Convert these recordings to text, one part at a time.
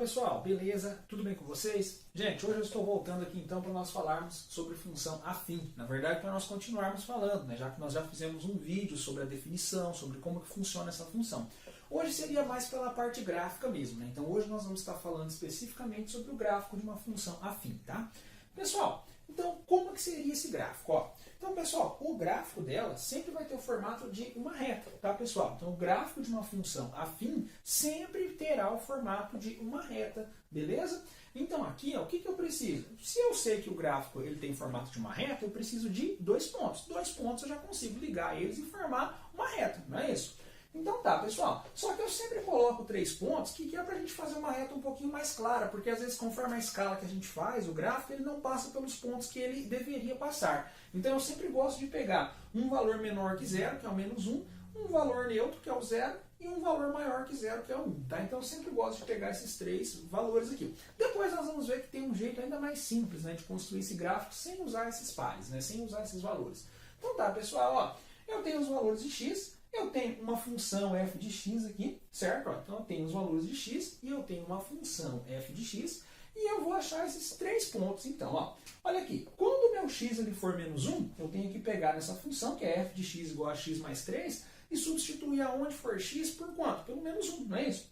pessoal, beleza? Tudo bem com vocês? Gente, hoje eu estou voltando aqui então para nós falarmos sobre função afim. Na verdade, para nós continuarmos falando, né? Já que nós já fizemos um vídeo sobre a definição, sobre como que funciona essa função. Hoje seria mais pela parte gráfica mesmo, né? Então hoje nós vamos estar falando especificamente sobre o gráfico de uma função afim, tá? Pessoal, então como que seria esse gráfico? Ó, então, pessoal, o gráfico dela sempre vai ter o formato de uma reta, tá, pessoal? Então, o gráfico de uma função afim sempre terá o formato de uma reta, beleza? Então, aqui, ó, o que eu preciso? Se eu sei que o gráfico ele tem formato de uma reta, eu preciso de 2 pontos. 2 pontos eu já consigo ligar eles e formar uma reta, não é isso? Então tá, pessoal, só que eu sempre coloco 3 pontos, que é para a gente fazer uma reta um pouquinho mais clara, porque às vezes conforme a escala que a gente faz, o gráfico, ele não passa pelos pontos que ele deveria passar. Então eu sempre gosto de pegar um valor menor que 0, que é o menos 1, um valor neutro, que é o 0, e um valor maior que 0, que é o 1. Tá? Então eu sempre gosto de pegar esses 3 valores aqui. Depois nós vamos ver que tem um jeito ainda mais simples, né, de construir esse gráfico sem usar esses pares, né, sem usar esses valores. Então tá, pessoal, ó, eu tenho os valores de x. Eu tenho uma função f de x aqui, certo? Então eu tenho os valores de x e eu tenho uma função f de x e eu vou achar esses 3 pontos. Então, ó, olha aqui, quando o meu x ele for menos 1, eu tenho que pegar nessa função, que é f de x igual a x mais 3, e substituir aonde for x por quanto? Pelo menos 1, não é isso?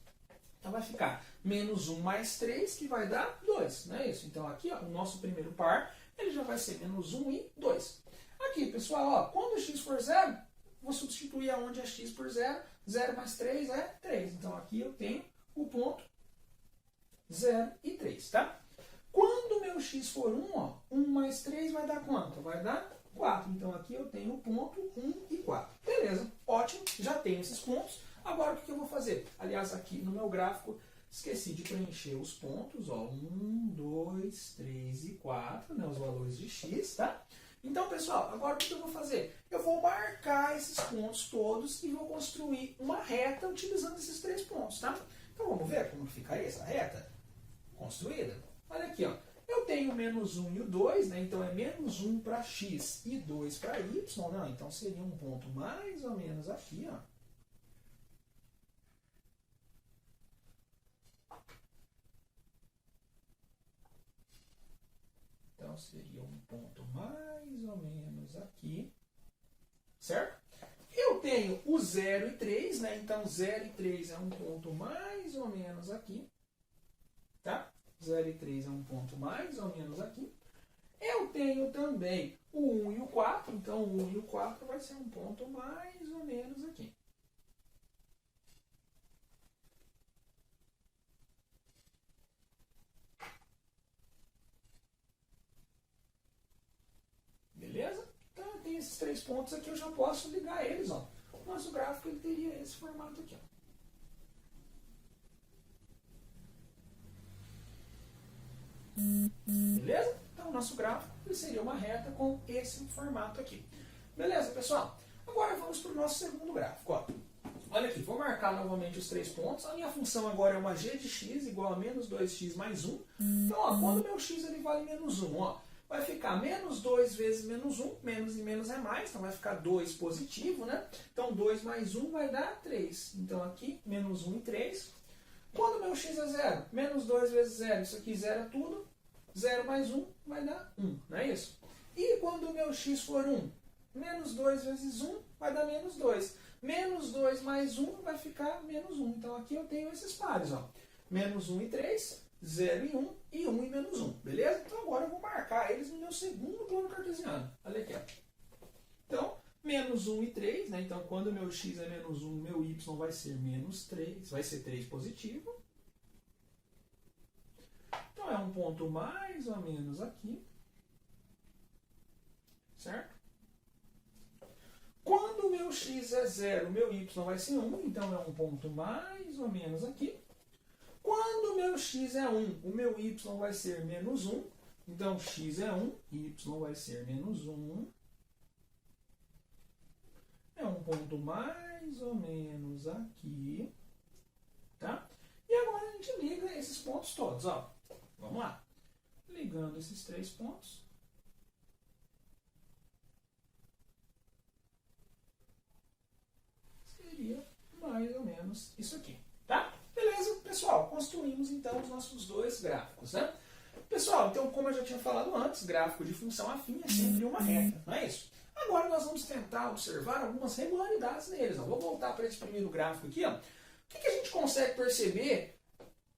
Então vai ficar menos 1 mais 3, que vai dar 2, não é isso? Então aqui, ó, o nosso primeiro par, ele já vai ser menos 1 e 2. Aqui, pessoal, ó, quando x for 0, vou substituir aonde é x por 0. 0 mais 3 é 3. Então aqui eu tenho o ponto 0 e 3, tá? Quando o meu x for 1, ó, 1 mais 3 vai dar quanto? Vai dar 4. Então aqui eu tenho o ponto 1 e 4. Beleza, ótimo, já tenho esses pontos. Agora o que eu vou fazer? Aliás, aqui no meu gráfico, esqueci de preencher os pontos. Ó, 1, 2, 3 e 4, né, os valores de x, tá? Então, pessoal, agora o que eu vou fazer? Eu vou marcar esses pontos todos e vou construir uma reta utilizando esses 3 pontos, tá? Então, vamos ver como ficaria essa reta construída? Olha aqui, ó. Eu tenho o menos 1 e o 2, né? Então, é menos 1 para x e 2 para y, não? Então, seria um ponto mais ou menos aqui, ó. Então, seria um ponto mais ou menos aqui, certo? Eu tenho o 0 e 3, né? Então, 0 e 3 é um ponto mais ou menos aqui, tá? 0 e 3 é um ponto mais ou menos aqui. Eu tenho também o 1 e o 4, então o 1 e o 4 vai ser um ponto mais ou menos aqui. Beleza? Então eu tenho esses 3 pontos aqui, eu já posso ligar eles, ó. O nosso gráfico ele teria esse formato aqui, ó. Beleza? Então o nosso gráfico ele seria uma reta com esse formato aqui. Beleza, pessoal? Agora vamos para o nosso segundo gráfico, ó. Olha aqui, vou marcar novamente os 3 pontos. A minha função agora é uma g de x igual a menos 2x mais 1. Então, ó, quando o meu x ele vale menos 1, ó, vai ficar menos 2 vezes menos 1, menos e menos é mais, então vai ficar 2 positivo, né? Então 2 mais 1 vai dar 3. Então aqui, menos 1 e 3. Quando o meu x é 0, menos 2 vezes 0, isso aqui zero é tudo. 0 mais 1 vai dar 1, não é isso? E quando o meu x for 1, menos 2 vezes 1 vai dar menos 2. Menos 2 mais 1 vai ficar menos 1. Então aqui eu tenho esses pares, ó. Menos 1 e 3, 0 e 1, e 1 e menos 1, beleza? Então agora eu vou marcar eles no meu segundo plano cartesiano. Olha aqui, ó. Então, menos 1 e 3, né? Então quando o meu x é menos 1, meu y vai ser menos 3, vai ser 3 positivo. Então é um ponto mais ou menos aqui, certo? Quando o meu x é 0, o meu y vai ser 1, então é um ponto mais ou menos aqui. Quando o meu x é 1, o meu y vai ser menos 1, então x é 1, y vai ser menos 1. É um ponto mais ou menos aqui, tá? E agora a gente liga esses pontos todos, ó. Vamos lá. Ligando esses 3 pontos. Seria mais ou menos isso aqui, tá? Beleza, pessoal? pessoal, construímos então os nossos dois gráficos, né? Pessoal, então como eu já tinha falado antes, gráfico de função afim é sempre uma reta, não é isso? Agora nós vamos tentar observar algumas regularidades neles. Ó. Vou voltar para esse primeiro gráfico aqui. Ó. O que a gente consegue perceber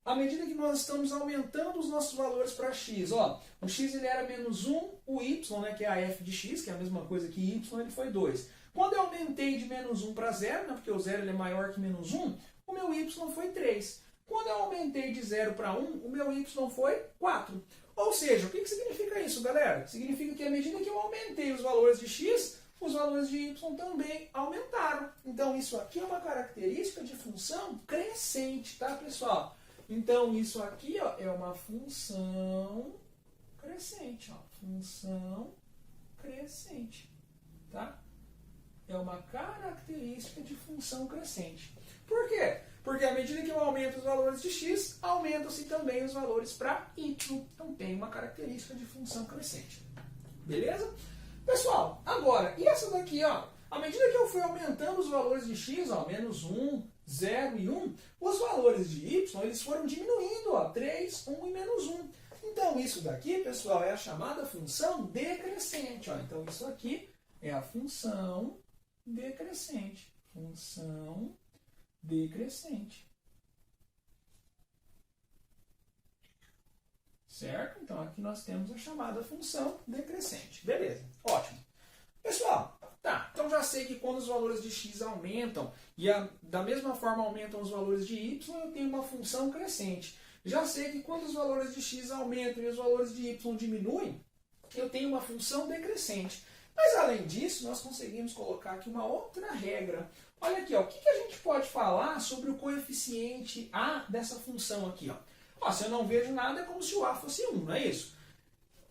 à medida que nós estamos aumentando os nossos valores para x? Ó, o x ele era menos 1, o y, né, que é a f de x, que é a mesma coisa que y, ele foi 2. Quando eu aumentei de menos 1 para 0, né, porque o 0 ele é maior que menos 1, o meu y foi 3. Quando eu aumentei de 0 para 1, o meu y foi 4. Ou seja, o que significa isso, galera? Significa que à medida que eu aumentei os valores de x, os valores de y também aumentaram. Então, isso aqui é uma característica de função crescente, tá, pessoal? Então, isso aqui ó, é uma função crescente. Ó, função crescente, tá? É uma característica de função crescente. Por quê? Porque à medida que eu aumento os valores de x, aumentam-se também os valores para y. Então tem uma característica de função crescente. Beleza? Pessoal, agora, e essa daqui, ó? À medida que eu fui aumentando os valores de x, ó, menos 1, 0 e 1, os valores de y eles foram diminuindo, ó, 3, 1 e menos 1. Então isso daqui, pessoal, é a chamada função decrescente. Ó. Então isso aqui é a função decrescente. Função decrescente. Certo? Então aqui nós temos a chamada função decrescente. Beleza, ótimo. Pessoal, tá, então já sei que quando os valores de x aumentam e da mesma forma aumentam os valores de y, eu tenho uma função crescente. Já sei que quando os valores de x aumentam e os valores de y diminuem, eu tenho uma função decrescente. Mas além disso, nós conseguimos colocar aqui uma outra regra. Olha aqui, ó, o que a gente pode falar sobre o coeficiente a dessa função aqui? Ó, se eu não vejo nada, é como se o a fosse 1, não é isso?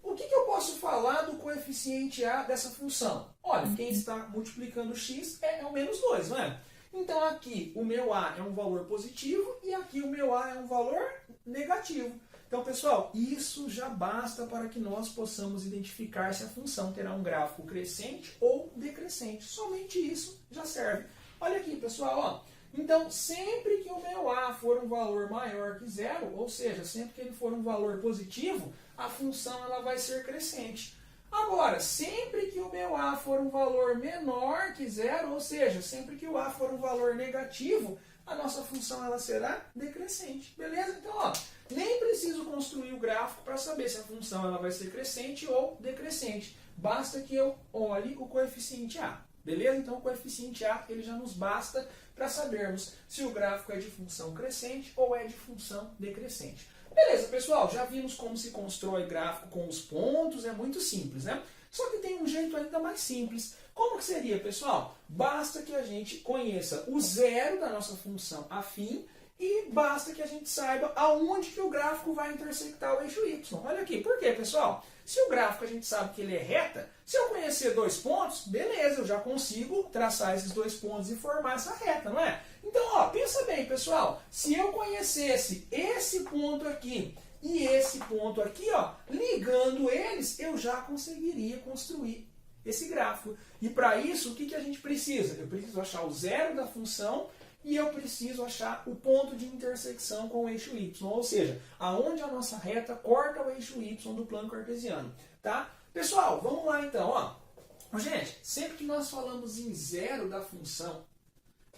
O que eu posso falar do coeficiente a dessa função? Olha, quem está multiplicando x é o menos 2, não é? Então aqui o meu a é um valor positivo e aqui o meu a é um valor negativo. Então, pessoal, isso já basta para que nós possamos identificar se a função terá um gráfico crescente ou decrescente. Somente isso já serve. Olha aqui, pessoal, ó. Então, sempre que o meu a for um valor maior que 0, ou seja, sempre que ele for um valor positivo, a função ela vai ser crescente. Agora, sempre que o meu a for um valor menor que 0, ou seja, sempre que o a for um valor negativo, a nossa função ela será decrescente. Beleza? Então, ó, nem preciso construir o gráfico para saber se a função ela vai ser crescente ou decrescente. Basta que eu olhe o coeficiente a. Beleza? Então, o coeficiente a ele já nos basta para sabermos se o gráfico é de função crescente ou é de função decrescente. Beleza, pessoal? Já vimos como se constrói gráfico com os pontos, é muito simples, né? Só que tem um jeito ainda mais simples. Como que seria, pessoal? Basta que a gente conheça o zero da nossa função afim e basta que a gente saiba aonde que o gráfico vai intersectar o eixo y. Olha aqui, por quê, pessoal? Se o gráfico a gente sabe que ele é reta, se eu conhecer 2 pontos, beleza, eu já consigo traçar esses 2 pontos e formar essa reta, não é? Então, ó, pensa bem, pessoal, se eu conhecesse esse ponto aqui e esse ponto aqui, ó, ligando eles, eu já conseguiria construir esse gráfico. E para isso, o que a gente precisa? Eu preciso achar o zero da função e eu preciso achar o ponto de intersecção com o eixo y, ou seja, aonde a nossa reta corta o eixo y do plano cartesiano, tá? Pessoal, vamos lá então, ó. Gente, sempre que nós falamos em zero da função,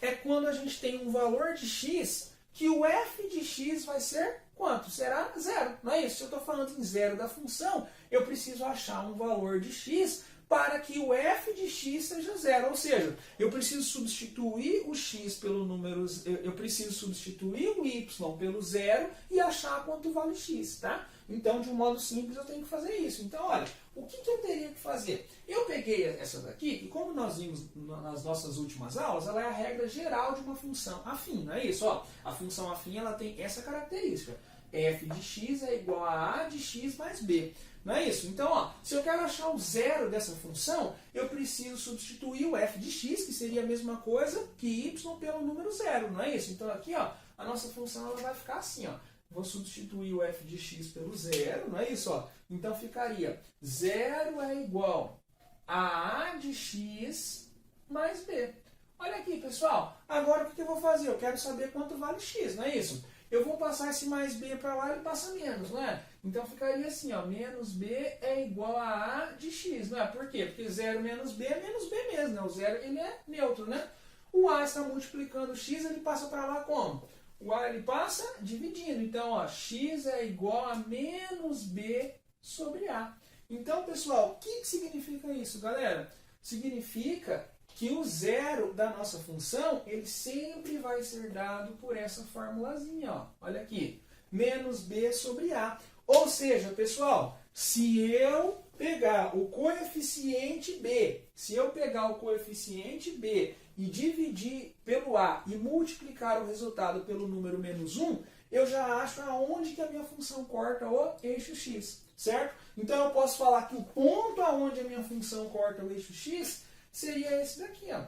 é quando a gente tem um valor de x que o f de x vai ser quanto? Será zero, não é isso? Se eu estou falando em zero da função, eu preciso achar um valor de x para que o f de x seja zero, ou seja, eu preciso substituir o x pelo número, eu preciso substituir o y pelo zero e achar quanto vale x, tá? Então, de um modo simples, eu tenho que fazer isso. Então, olha, o que eu teria que fazer? Eu peguei essa daqui, e como nós vimos nas nossas últimas aulas, ela é a regra geral de uma função afim, não é isso? Ó, a função afim ela tem essa característica. F de x é igual a de x mais b. Não é isso? Então, ó, se eu quero achar o zero dessa função, eu preciso substituir o f de x, que seria a mesma coisa que y pelo número zero, não é isso? Então, aqui, ó, a nossa função ela vai ficar assim, ó. Vou substituir o f de x pelo zero, não é isso? Ó? Então, ficaria 0 é igual a de x mais b. Olha aqui, pessoal. Agora, o que eu vou fazer? Eu quero saber quanto vale x, não é isso? eu vou passar esse mais b para lá, ele passa menos, não é? Então ficaria assim, ó, menos b é igual a a de x, não é? Por quê? Porque 0 menos b é menos b mesmo, né? O 0 ele é neutro, né? O a está multiplicando o x, ele passa para lá como? O a ele passa dividindo. Então, ó, x é igual a menos b sobre a. Então, pessoal, o que significa isso, galera? Significa que o zero da nossa função, ele sempre vai ser dado por essa formulazinha, ó. Olha aqui, menos b sobre a. Ou seja, pessoal, se eu pegar o coeficiente b, e dividir pelo a e multiplicar o resultado pelo número menos 1, eu já acho aonde que a minha função corta o eixo x, certo? Então eu posso falar que o ponto aonde a minha função corta o eixo x seria esse daqui, ó.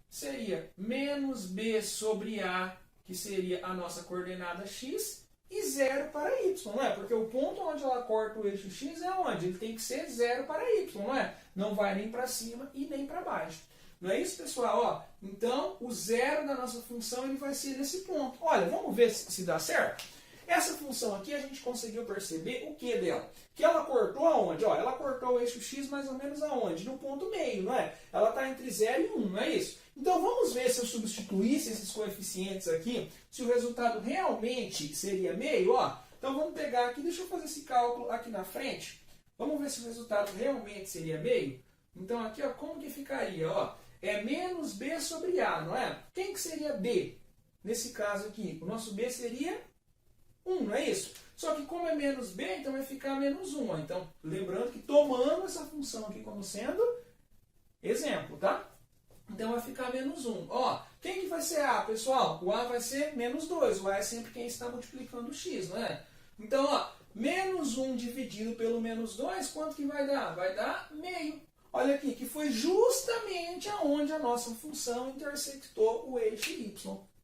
Seria menos b sobre a, que seria a nossa coordenada x, e 0 para y, não é? Porque o ponto onde ela corta o eixo x é onde? Ele tem que ser 0 para y, não é? Não vai nem para cima e nem para baixo. Não é isso, pessoal? Ó, então, o zero da nossa função ele vai ser nesse ponto. Olha, vamos ver se dá certo? Essa função aqui, a gente conseguiu perceber o que dela? Que ela cortou aonde? Ó, ela cortou o eixo x mais ou menos aonde? No ponto meio, não é? Ela está entre 0 e 1, não é isso? Então, vamos ver se eu substituísse esses coeficientes aqui, se o resultado realmente seria meio, ó. Então, vamos pegar aqui, deixa eu fazer esse cálculo aqui na frente. Vamos ver se o resultado realmente seria meio. Então, aqui, ó, como que ficaria, ó? É menos b sobre a, não é? Quem que seria b? Nesse caso aqui, o nosso b seria 1, não é isso? Só que como é menos b, então vai ficar menos 1. Ó. Então, lembrando que tomando essa função aqui como sendo exemplo, tá? Então vai ficar menos 1. Ó, quem que vai ser a, pessoal? O a vai ser menos 2. O a é sempre quem está multiplicando o x, não é? Então, ó, menos 1 dividido pelo menos 2, quanto que vai dar? Vai dar meio. Olha aqui, que foi justamente aonde a nossa função intersectou o eixo y,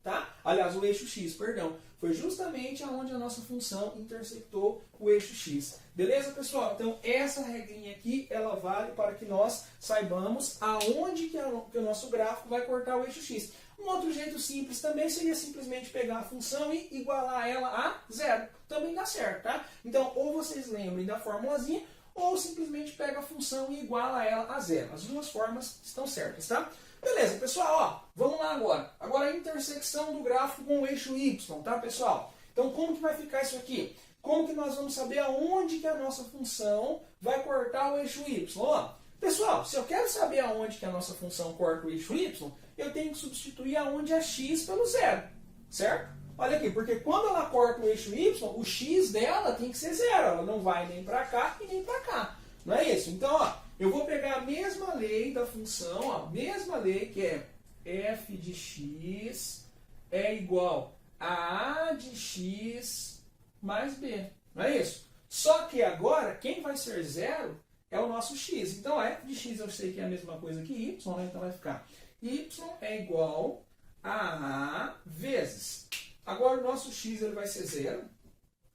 tá? Aliás, o eixo x, perdão. Foi justamente aonde a nossa função intersectou o eixo x. Beleza, pessoal? Então, essa regrinha aqui, ela vale para que nós saibamos aonde que o nosso gráfico vai cortar o eixo x. Um outro jeito simples também seria simplesmente pegar a função e igualar ela a 0. Também dá certo, tá? Então, ou vocês lembrem da formulazinha, ou simplesmente pega a função e iguala ela a 0. As duas formas estão certas, tá? Beleza, pessoal, ó, vamos lá agora. Agora a intersecção do gráfico com o eixo y, tá, pessoal? Então, como que vai ficar isso aqui? Como que nós vamos saber aonde que a nossa função vai cortar o eixo y? Ó, pessoal, se eu quero saber aonde que a nossa função corta o eixo y, eu tenho que substituir aonde é x pelo 0, certo? Olha aqui, porque quando ela corta o eixo y, o x dela tem que ser 0. Ela não vai nem para cá e nem para cá. Não é isso? Então, ó, eu vou pegar a mesma lei da função, ó, mesma lei que é f de x é igual a de x mais b. Não é isso? Só que agora, quem vai ser 0 é o nosso x. Então, f de x eu sei que é a mesma coisa que y, né? Então vai ficar y é igual a vezes. Agora o nosso x ele vai ser 0.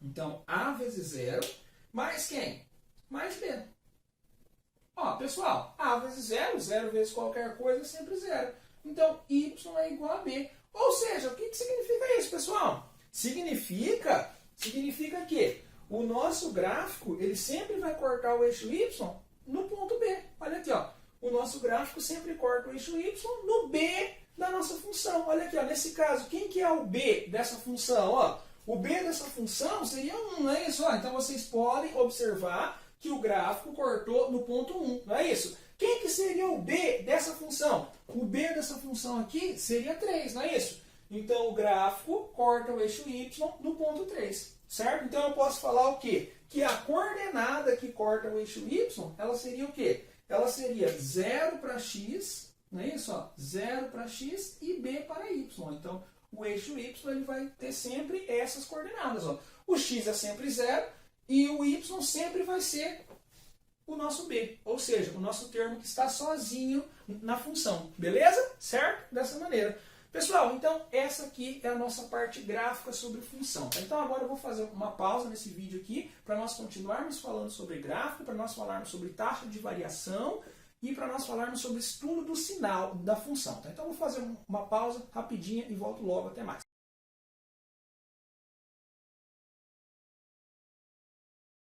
Então, a vezes 0, mais quem? Mais b. Ó, pessoal, a vezes 0, 0 vezes qualquer coisa é sempre 0. Então, y é igual a b. Ou seja, o que significa isso, pessoal? Significa que o nosso gráfico ele sempre vai cortar o eixo y no ponto B. Olha aqui, ó. O nosso gráfico sempre corta o eixo y no B da nossa função. Olha aqui, ó, nesse caso, quem que é o b dessa função? Ó, o b dessa função seria 1, não é isso? Ó, então vocês podem observar que o gráfico cortou no ponto 1, não é isso? Quem que seria o b dessa função? O b dessa função aqui seria 3, não é isso? Então o gráfico corta o eixo y no ponto 3, certo? Então eu posso falar o quê? Que a coordenada que corta o eixo y, ela seria o quê? Ela seria 0 para x, não é isso? Ó, 0 para x e b para y. Então, o eixo y ele vai ter sempre essas coordenadas. Ó. O x é sempre 0 e o y sempre vai ser o nosso b. Ou seja, o nosso termo que está sozinho na função. Beleza? Certo? Dessa maneira. Pessoal, então essa aqui é a nossa parte gráfica sobre função. Então agora eu vou fazer uma pausa nesse vídeo aqui para nós continuarmos falando sobre gráfico, para nós falarmos sobre taxa de variação e para nós falarmos sobre estudo do sinal da função. Tá? Então eu vou fazer uma pausa rapidinha e volto logo. Até mais.